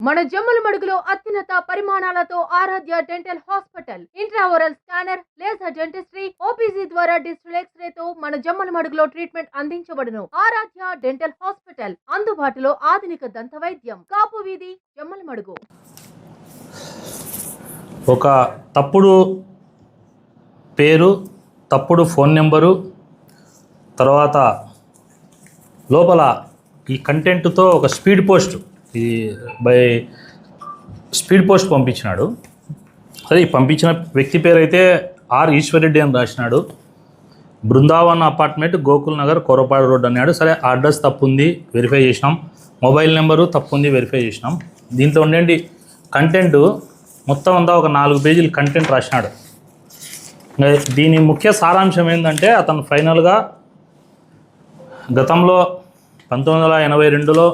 మన జమ్మలమడుగులో అత్యున్నత పరిమాణాలతో Aaradhya dental hospital, intraoral scanner, laser dentistry, OPG ద్వారా డిజిటల్ ఎక్స్రేతో మన జమ్మలమడుగులో ట్రీట్మెంట్ అందించబడును. ఆరాధ్య డెంటల్ హాస్పిటల్, అందుబాటులో ఆధునిక దంత వైద్యం, కాపు వీధి, జమ్మలమడుగు. ఒక తప్పుడు పేరు, తప్పుడు ఫోన్ నెంబరు, తర్వాత లోపల ఈ కంటెంట్తో ఒక స్పీడ్ పోస్ట్ స్పీడ్ పోస్ట్ పంపించినాడు. అదే పంపించిన వ్యక్తి పేరు అయితే ఆర్ ఈశ్వరెడ్డి అని రాసినాడు. బృందావన్ అపార్ట్మెంట్, గోకుల్ నగర్, కొరపాడు రోడ్ అన్నాడు. సరే, అడ్రస్ తప్పు ఉంది, వెరిఫై చేసినాం. మొబైల్ నెంబరు తప్పు ఉంది, వెరిఫై చేసినాం. దీంట్లో ఉండండి కంటెంట్ మొత్తం అంతా ఒక 4 పేజీలు కంటెంట్ రాసినాడు. దీని ముఖ్య సారాంశం ఏంటంటే, అతను ఫైనల్గా గతంలో 1982లో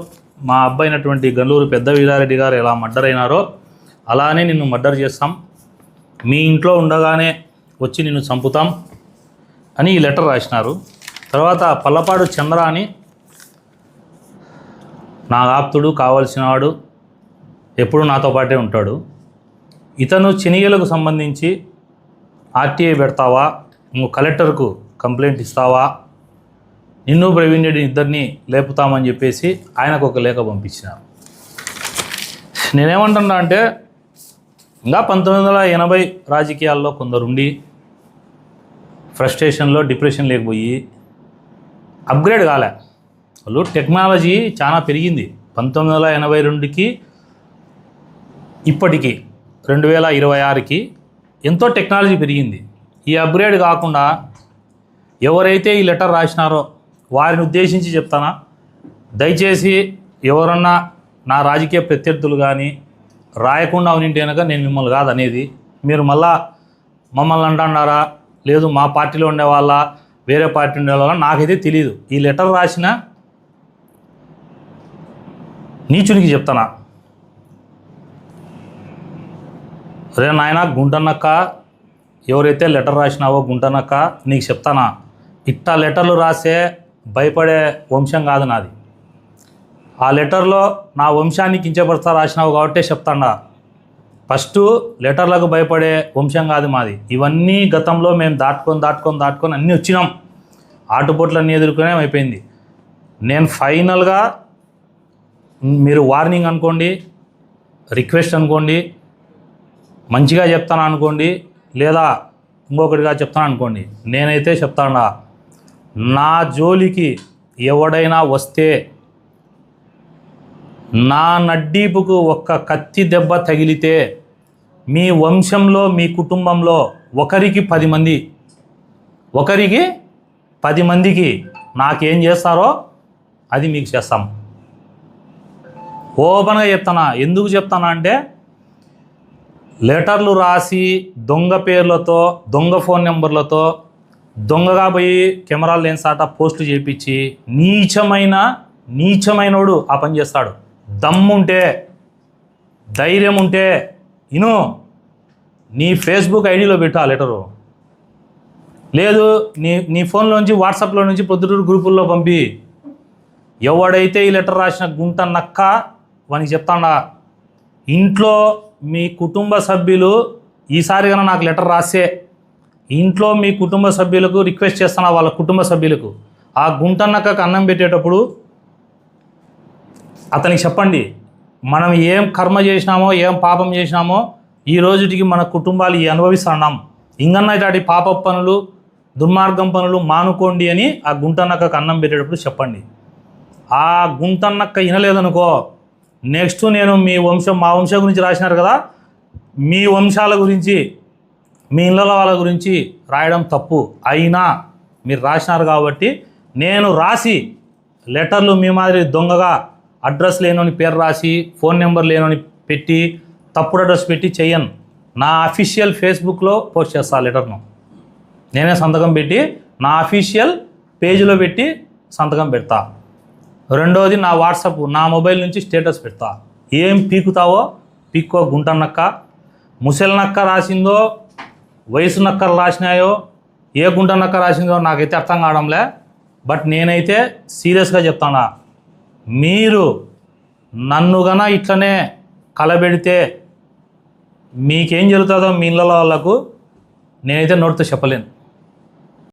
మా అబ్బాయి అయినటువంటి గల్లూరు పెద్ద వీరారెడ్డి గారు ఎలా మర్డర్ అయినారో అలానే నిన్ను మర్డర్ చేస్తాం, మీ ఇంట్లో ఉండగానే వచ్చి నిన్ను చంపుతాం అని ఈ లెటర్ రాసినారు. తర్వాత పల్లపాడు చంద్ర అని నా ఆప్తుడు, కావాల్సినవాడు, ఎప్పుడు నాతో పాటే ఉంటాడు. ఇతను చినియలకు సంబంధించి ఆర్టీఐ పెడతావా, నువ్వు కలెక్టర్కు కంప్లైంట్ ఇస్తావా, నిన్ను ప్రవీణ్ రెడ్డి ఇద్దరిని లేపుతామని చెప్పేసి ఆయనకు ఒక లేఖ పంపించినారు. నేనేమంటున్నా అంటే, ఇంకా 1980 రాజకీయాల్లో కొందరుండి ఫ్రస్ట్రేషన్లో డిప్రెషన్ లేకపోయి అప్గ్రేడ్ కాలే. వాళ్ళు టెక్నాలజీ చాలా పెరిగింది. 1982కి ఇప్పటికి 2026కి ఎంతో టెక్నాలజీ పెరిగింది. ఈ అప్గ్రేడ్ కాకుండా ఎవరైతే ఈ లెటర్ రాసినారో వారిని ఉద్దేశించి చెప్తానా, దయచేసి ఎవరన్నా నా రాజకీయ ప్రత్యర్థులు కానీ రాయకుండా ఉనింటే కనుక నేను మిమ్మల్ని కాదనేది. మీరు మమ్మల్ని అంటున్నారా, లేదు మా పార్టీలో ఉండే వాళ్ళ, వేరే పార్టీ ఉండే వాళ్ళ నాకైతే తెలియదు. ఈ లెటర్ రాసిన నీచునికి చెప్తానా, రే నాయన గుంటనక్క, ఎవరైతే లెటర్ రాసినావో గుంటనక్క, నీకు చెప్తానా, ఇట్టా లెటర్లు రాసే భయపడే వంశం కాదు నాది. ఆ లెటర్లో నా వంశాన్ని కించపరుస్తా రాసినావు కాబట్టి చెప్తాడా. ఫస్ట్ లెటర్లకు భయపడే వంశం కాదు మాది. ఇవన్నీ గతంలో మేము దాటుకొని అన్నీ వచ్చినాం. ఆటుపోట్లన్నీ ఎదుర్కొనే అయిపోయింది. నేను ఫైనల్గా మీరు వార్నింగ్ అనుకోండి, రిక్వెస్ట్ అనుకోండి, మంచిగా చెప్తాను అనుకోండి, లేదా ఇంకొకటిగా చెప్తాను అనుకోండి, నేనైతే చెప్తాడా, నా జోలికి ఎవడైనా వస్తే నా నడ్డీపుకు ఒక్క కత్తి దెబ్బ తగిలితే మీ వంశంలో, మీ కుటుంబంలో ఒకరికి 10 మందికి నాకేం చేస్తారో అది మీకు చేస్తాం. ఓపెన్గా చెప్తానా. ఎందుకు చెప్తానా అంటే, లెటర్లు రాసి దొంగ పేర్లతో, దొంగ ఫోన్ నెంబర్లతో, దొంగగా పోయి కెమెరా లెన్స్ ఆట పోస్టులు చేయించి నీచమైనోడు ఆ పని చేస్తాడు. దమ్ముంటే, ధైర్యం ఉంటే నీ ఫేస్బుక్ ఐడిలో పెట్టు ఆ లెటరు. లేదు నీ ఫోన్లోంచి, వాట్సాప్లో నుంచి పొద్దుటూరు గ్రూపుల్లో పంపి, ఎవడైతే ఈ లెటర్ రాసిన గుంట నక్క వానికి చెప్తాడా, ఇంట్లో మీ కుటుంబ సభ్యులు ఈసారి కన్నా నాకు లెటర్ రాసే, ఇంట్లో మీ కుటుంబ సభ్యులకు రిక్వెస్ట్ చేస్తున్నా, వాళ్ళ కుటుంబ సభ్యులకు ఆ గుంటన్నక్కకు అన్నం పెట్టేటప్పుడు అతనికి చెప్పండి, మనం ఏం కర్మ చేసినామో, ఏం పాపం చేసినామో ఈ రోజుకి మన కుటుంబాలు అనుభవిస్తున్నాం. ఇంకన్నా ఇలాంటి పాప పనులు, దుర్మార్గం పనులు మానుకోండి అని ఆ గుంటన్నక్కకు అన్నం పెట్టేటప్పుడు చెప్పండి. ఆ గుంటన్నక్క వినలేదనుకో, నెక్స్ట్ నేను మా వంశం గురించి రాసినారు కదా, మీ వంశాల గురించి, మీ ఇళ్ళ వాళ్ళ గురించి రాయడం తప్పు. అయినా మీరు రాసినారు కాబట్టి నేను రాసి లెటర్లు మీ మాదిరి దొంగగా అడ్రస్ లేనోని పేరు రాసి, ఫోన్ నెంబర్ లేనోని పెట్టి, తప్పుడు అడ్రస్ పెట్టి చెయ్యను. నా అఫీషియల్ ఫేస్బుక్లో పోస్ట్ చేస్తా. లెటర్ను నేనే సంతకం పెట్టి నా అఫీషియల్ పేజీలో పెట్టి సంతకం పెడతా. రెండోది, నా వాట్సాప్, నా మొబైల్ నుంచి స్టేటస్ పెడతా. ఏం పీకుతావో పీక్కో గుంటన్నక్క. ముసలినక్క రాసిందో, వయసు నక్కలు రాసినాయో, ఏ గుంటనక్క రాసిందో నాకైతే అర్థం కావడంలే. బట్ నేనైతే సీరియస్గా చెప్తానా, మీరు నన్ను గన ఇట్లనే కలబెడితే మీకేం జరుగుతుందో మీ ఇళ్ళ వాళ్ళకు నేనైతే నోటితో చెప్పలేను.